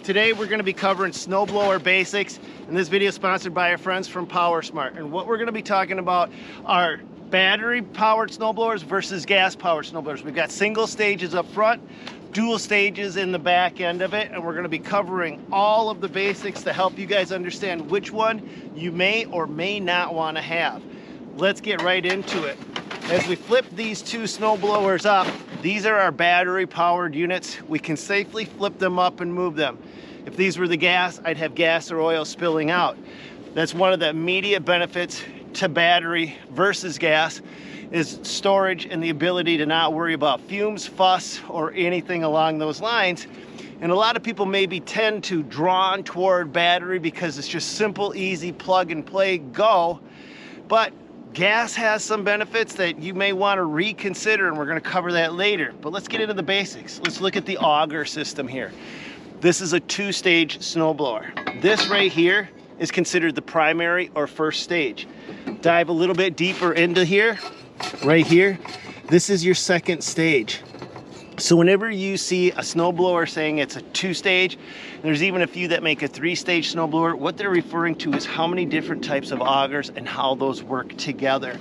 Today we're going to be covering snowblower basics, and this video is sponsored by our friends from PowerSmart. And what we're going to be talking about are battery-powered snowblowers versus gas-powered snowblowers. We've got single stages up front, dual stages in the back end of it, and we're going to be covering all of the basics to help you guys understand which one you may or may not want to have. Let's get right into it. As we flip these two snowblowers up, these are our battery-powered units. We can safely flip them up and move them. If these were the gas, I'd have gas or oil spilling out. That's one of the immediate benefits to battery versus gas, is storage and the ability to not worry about fumes, fuss, or anything along those lines. And a lot of people maybe tend to drawn toward battery because it's just simple, easy, plug and play, go. But gas has some benefits that you may want to reconsider, and we're going to cover that later. But let's get into the basics. Let's look at the auger system here. This is a two-stage snowblower. This right here is considered the primary or first stage. Dive a little bit deeper into here, right here. This is your second stage. So whenever you see a snowblower saying it's a two-stage, there's even a few that make a three-stage snowblower, what they're referring to is how many different types of augers and how those work together.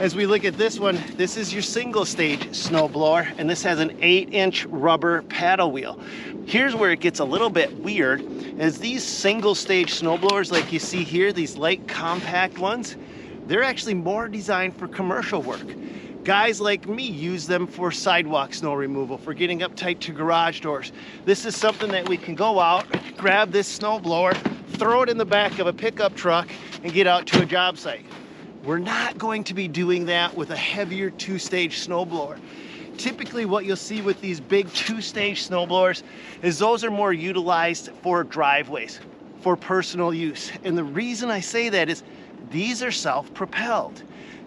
As we look at this one, this is your single-stage snowblower, and this has an 8-inch rubber paddle wheel. Here's where it gets a little bit weird, is these single-stage snowblowers like you see here, these light compact ones, they're actually more designed for commercial work. Guys like me use them for sidewalk snow removal, for getting up tight to garage doors. This is something that we can go out, grab this snowblower, throw it in the back of a pickup truck, and get out to a job site. We're not going to be doing that with a heavier two-stage snowblower. Typically what you'll see with these big two-stage snowblowers is those are more utilized for driveways, for personal use. And the reason I say that is these are self-propelled.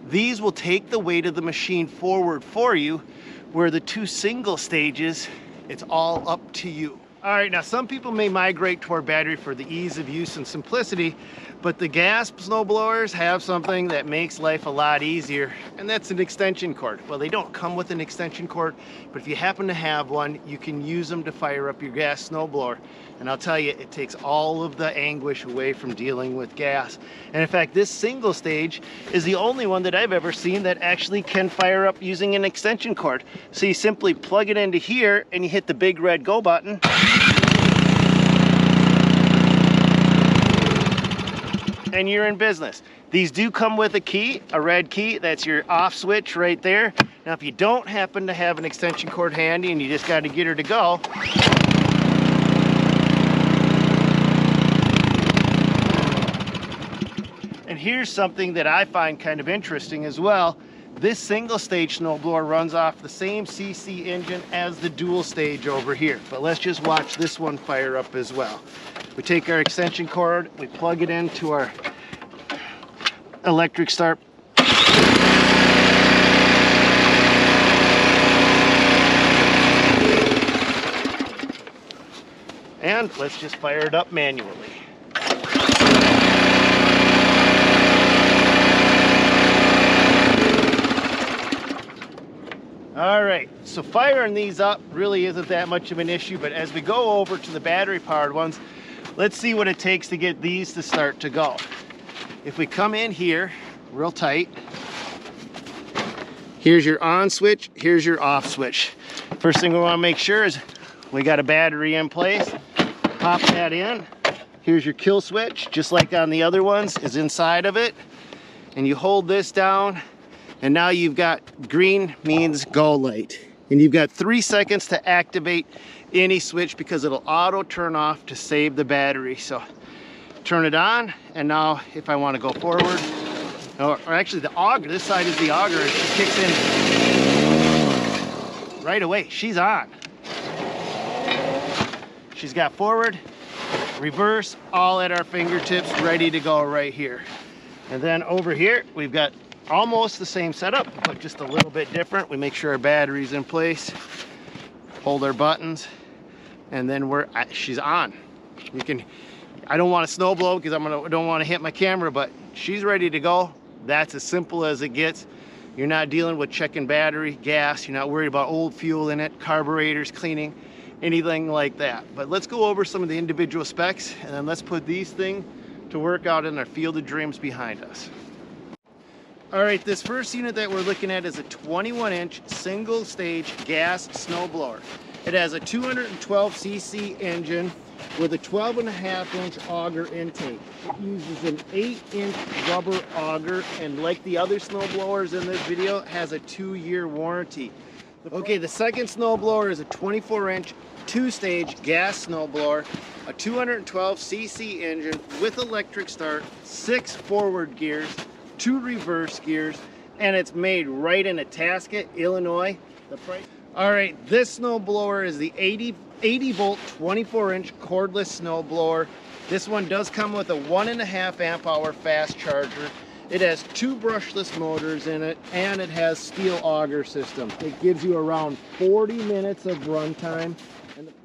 These will take the weight of the machine forward for you, where the two single stages, it's all up to you. All right, now some people may migrate toward battery for the ease of use and simplicity, but the gas snowblowers have something that makes life a lot easier, and that's an extension cord. Well, they don't come with an extension cord, but if you happen to have one, you can use them to fire up your gas snowblower. And I'll tell you, it takes all of the anguish away from dealing with gas. And in fact, this single stage is the only one that I've ever seen that actually can fire up using an extension cord. So you simply plug it into here and you hit the big red go button. And you're in business. These do come with a key, a red key. That's your off switch right there. Now, if you don't happen to have an extension cord handy and you just got to get her to go, and here's something that I find kind of interesting as well. This single stage snowblower runs off the same CC engine as the dual stage over here. But let's just watch this one fire up as well. We take our extension cord, we plug it into our electric start. And let's just fire it up manually. All right, so firing these up really isn't that much of an issue, but as we go over to the battery-powered ones, let's see what it takes to get these to start to go. If we come in here real tight, here's your on switch, here's your off switch. First thing we want to make sure is we got a battery in place. Pop that in. Here's your kill switch, just like on the other ones, is inside of it. And you hold this down, and now you've got green means go light. And you've got 3 seconds to activate any switch because it'll auto turn off to save the battery. So turn it on, and now if I want to go forward, or actually the auger, this side is the auger, it kicks in right away. She's on. She's got forward, reverse, all at our fingertips, ready to go right here. And then over here, we've got almost the same setup, but just a little bit different. We make sure our battery's in place, hold our buttons, and then she's on. You can, I don't want to snow blow because I don't want to hit my camera, but she's ready to go. That's as simple as it gets. You're not dealing with checking battery, gas. You're not worried about old fuel in it, carburetors, cleaning. anything like that. But let's go over some of the individual specs, and then let's put these things to work out in our field of dreams behind us. All right, this first unit that we're looking at is a 21-inch single-stage gas snowblower. It has a 212cc engine with a 12.5-inch auger intake. It uses an 8-inch rubber auger, and like the other snowblowers in this video, has a 2-year warranty. Okay, the second snowblower is a 24-inch two-stage gas snowblower, a 212cc engine with electric start, 6 forward gears, 2 reverse gears, and it's made right in Itasca, Illinois. All right, this snowblower is the 80 volt 24-inch cordless snowblower. This one does come with a 1.5 amp hour fast charger. It has 2 brushless motors in it, and it has steel auger system. It gives you around 40 minutes of run time.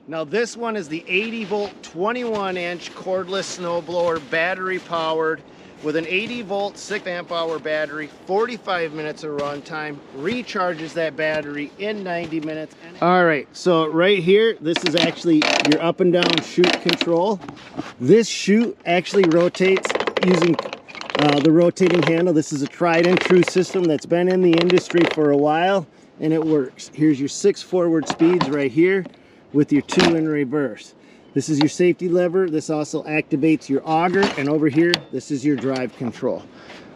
Now this one is the 80 volt 21-inch cordless snowblower, battery powered, with an 80 volt 6 amp hour battery, 45 minutes of run time, recharges that battery in 90 minutes. All right, so right here, this is actually your up and down chute control. This chute actually rotates using the rotating handle. This is a tried and true system that's been in the industry for a while, and it works. Here's your 6 forward speeds right here with your 2 in reverse. This is your safety lever. This also activates your auger, and over here, this is your drive control.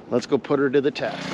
Let's go put her to the test.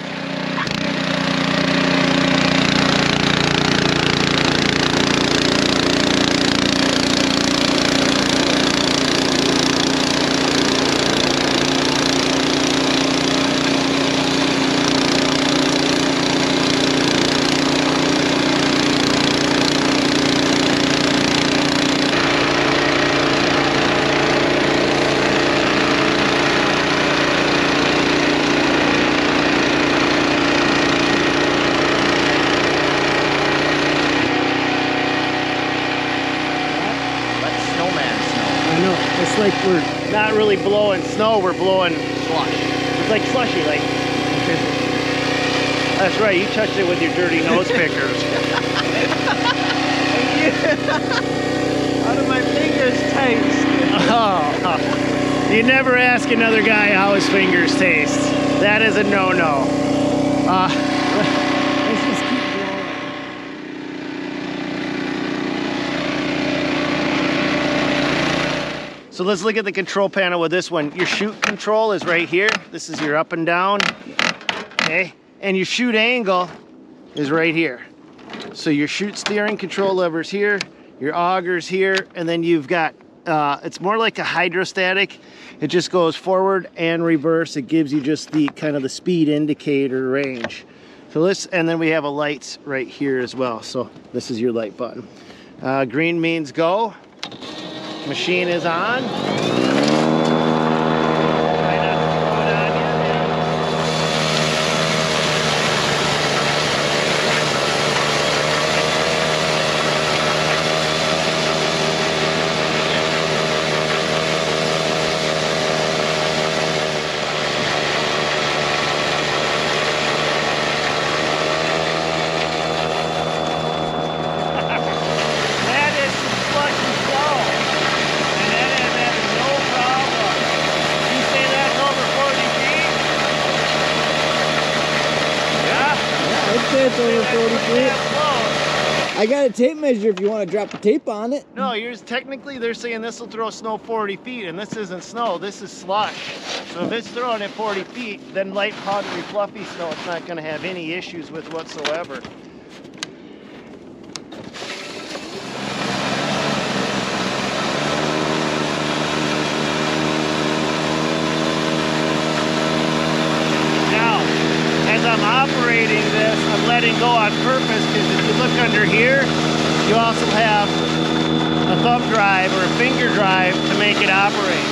It's like we're not really blowing snow, we're blowing slush. It's like slushy, like. That's right, you touched it with your dirty nose pickers. How do my fingers taste? Oh, you never ask another guy how his fingers taste. That is a no-no. Let's just keep blowing. So let's look at the control panel with this one. Your chute control is right here. This is your up and down, okay? And your chute angle is right here. So your chute steering control lever's here, your auger's here, and then you've got, it's more like a hydrostatic. It just goes forward and reverse. It gives you just the kind of the speed indicator range. So this, and then we have a lights right here as well. So this is your light button. Green means go. Machine is on. Try not to throw it on you, man. That is some slushy snow. And that is no problem. You say that's over 40 feet? Yeah? Yeah, I'd say it's over 40 feet. I got a tape measure if you want to drop the tape on it. No, yours technically they're saying this will throw snow 40 feet, and this isn't snow, this is slush. So if it's throwing at 40 feet, then light, powdery, fluffy snow, it's not going to have any issues with whatsoever. Now, as I'm operating this, I'm letting go on purpose, because if you look under here, you also have a thumb drive or a finger drive to make it operate.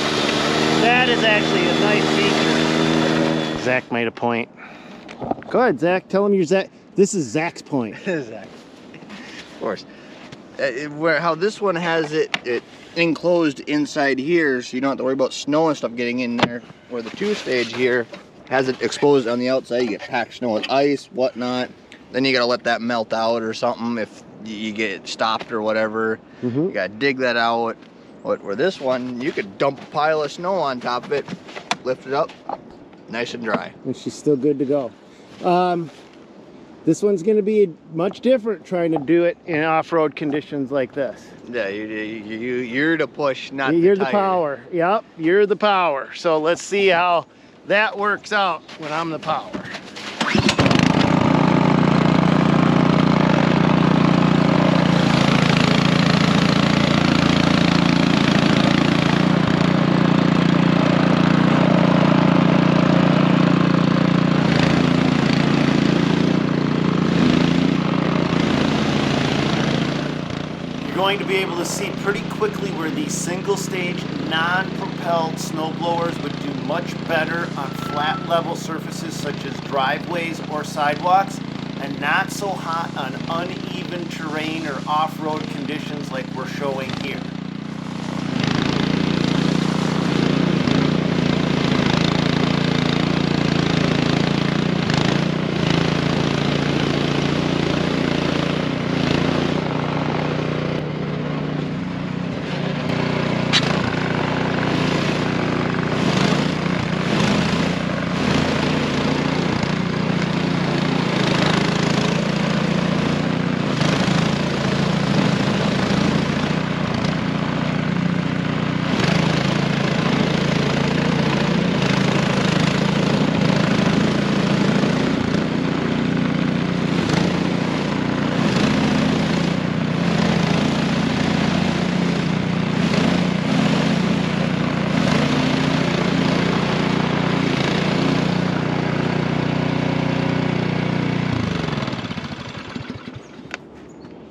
That is actually a nice feature. Zach made a point. Go ahead, Zach. Tell him you're Zach. This is Zach's point. Zach. Of course. How this one has it enclosed inside here, so you don't have to worry about snow and stuff getting in there. Where the two-stage here has it exposed on the outside. You get packed snow with ice, whatnot. Then you gotta let that melt out or something if you get stopped or whatever. You gotta dig that out. Where this one, you could dump a pile of snow on top of it, lift it up, nice and dry. And she's still good to go. This one's going to be much different trying to do it in off-road conditions like this. Yeah, you're the push, not You're the the power. Yep, you're the power. So let's see how that works out when I'm the power. Going to be able to see pretty quickly where these single stage non-propelled snowblowers would do much better on flat level surfaces such as driveways or sidewalks, and not so hot on uneven terrain or off-road conditions like we're showing here.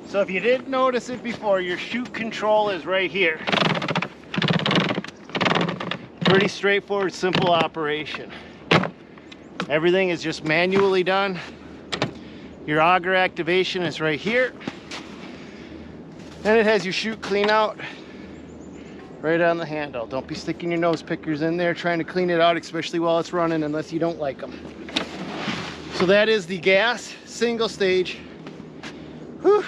So if you didn't notice it before, your chute control is right here. Pretty straightforward, simple operation. Everything is just manually done. Your auger activation is right here. And it has your chute clean out right on the handle. Don't be sticking your nose pickers in there trying to clean it out, especially while it's running, unless you don't like them. So that is the gas single stage. Whew.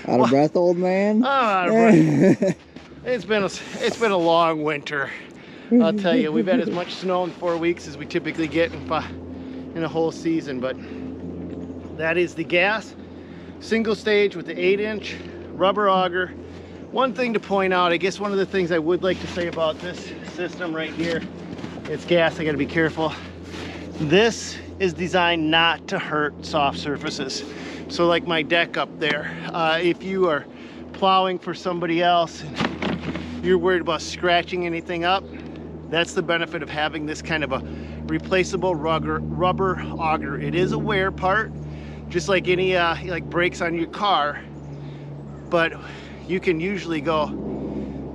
Out of breath, old man? Oh, out of breath. It's been a long winter. I'll tell you, we've had as much snow in 4 weeks as we typically get in a whole season. But that is the gas single stage with the 8-inch rubber auger. One thing to point out, I guess one of the things I would like to say about this system right here, it's gas, I gotta be careful. This is designed not to hurt soft surfaces. So like my deck up there, if you are plowing for somebody else and you're worried about scratching anything up, that's the benefit of having this kind of a replaceable rubber auger. It is a wear part, just like any like brakes on your car, but you can usually go,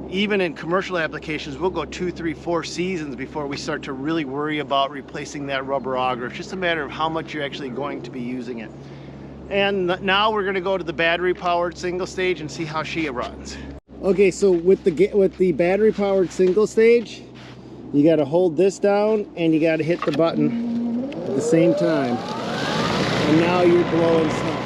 even in commercial applications, we'll go 2, 3, 4 seasons before we start to really worry about replacing that rubber auger. It's just a matter of how much you're actually going to be using it. And now we're going to go to the battery powered single stage and see how she runs. Okay, so with the battery powered single stage, you got to hold this down and you got to hit the button at the same time. And now you're blowing snow.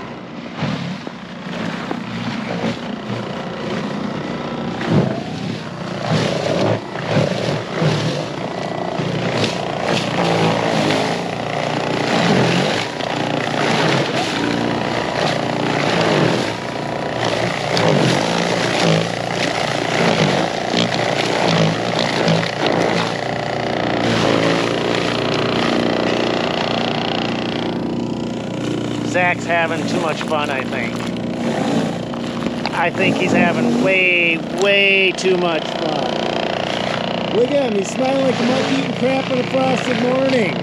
Zach's having too much fun, I think. I think he's having way too much fun. Look at him, he's smiling like a monkey eating crap on a frosted morning.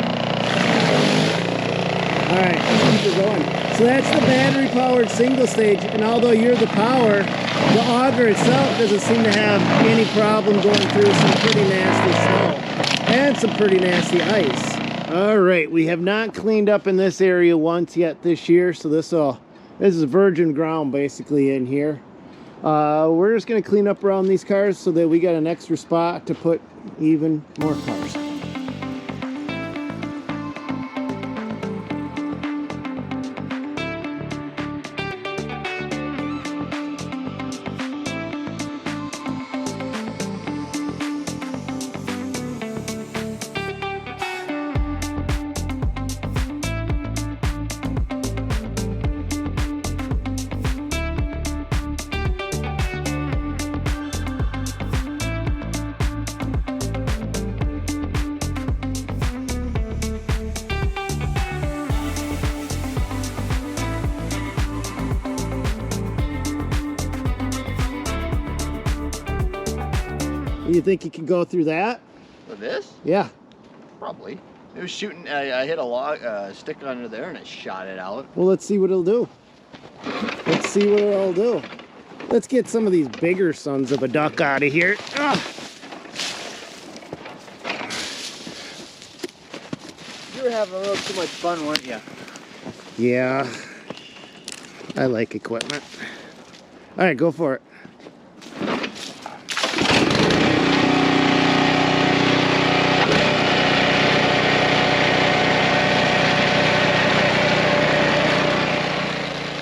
Alright, let's keep it going. So that's the battery powered single stage, and although you're the power, the auger itself doesn't seem to have any problem going through some pretty nasty snow and some pretty nasty ice. All right, we have not cleaned up in this area once yet this year, so this is virgin ground basically in here. We're just going to clean up around these cars so that we got an extra spot to put even more cars. You think you can go through that? With this? Yeah. Probably. It was shooting. I hit a log stick under there and it shot it out. Well, let's see what it'll do. Let's see what it'll do. Let's get some of these bigger sons of a duck out of here. Ugh. You were having a little too much fun, weren't you? Yeah. I like equipment. All right, go for it.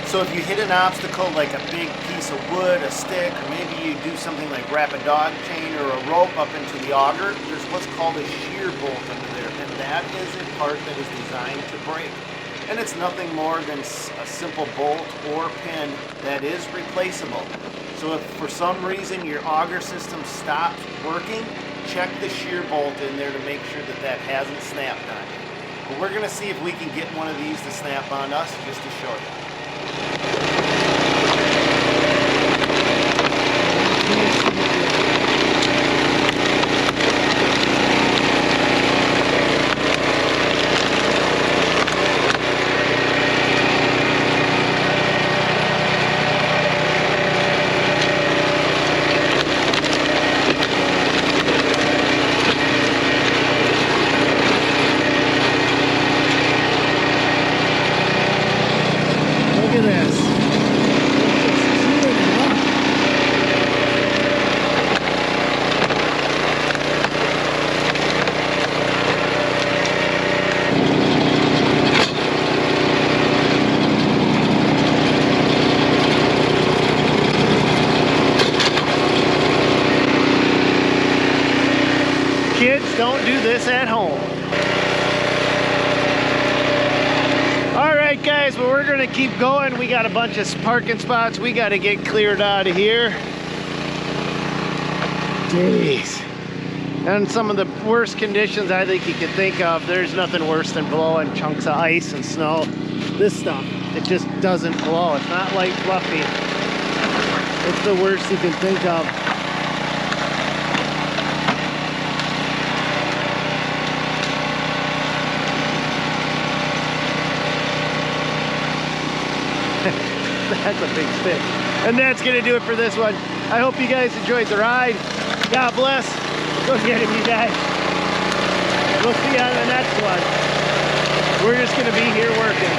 So if you hit an obstacle like a big piece of wood, a stick, or maybe you do something like wrap a dog chain or a rope up into the auger, there's what's called a shear bolt under there, and that is a part that is designed to break. And it's nothing more than a simple bolt or pin that is replaceable. So if for some reason your auger system stops working, check the shear bolt in there to make sure that that hasn't snapped on you. But we're gonna see if we can get one of these to snap on us just to show you. Look at this. Kids, don't do this at home. All right, guys, well, we're gonna keep going. We got a bunch of parking spots we gotta get cleared out of here. Jeez. And some of the worst conditions I think you could think of, there's nothing worse than blowing chunks of ice and snow. This stuff, it just doesn't blow. It's not light fluffy. It's the worst you can think of. That's a big stick. And that's gonna do it for this one. I hope you guys enjoyed the ride. God bless. Go get him, you guys. We'll see you on the next one. We're just gonna be here working.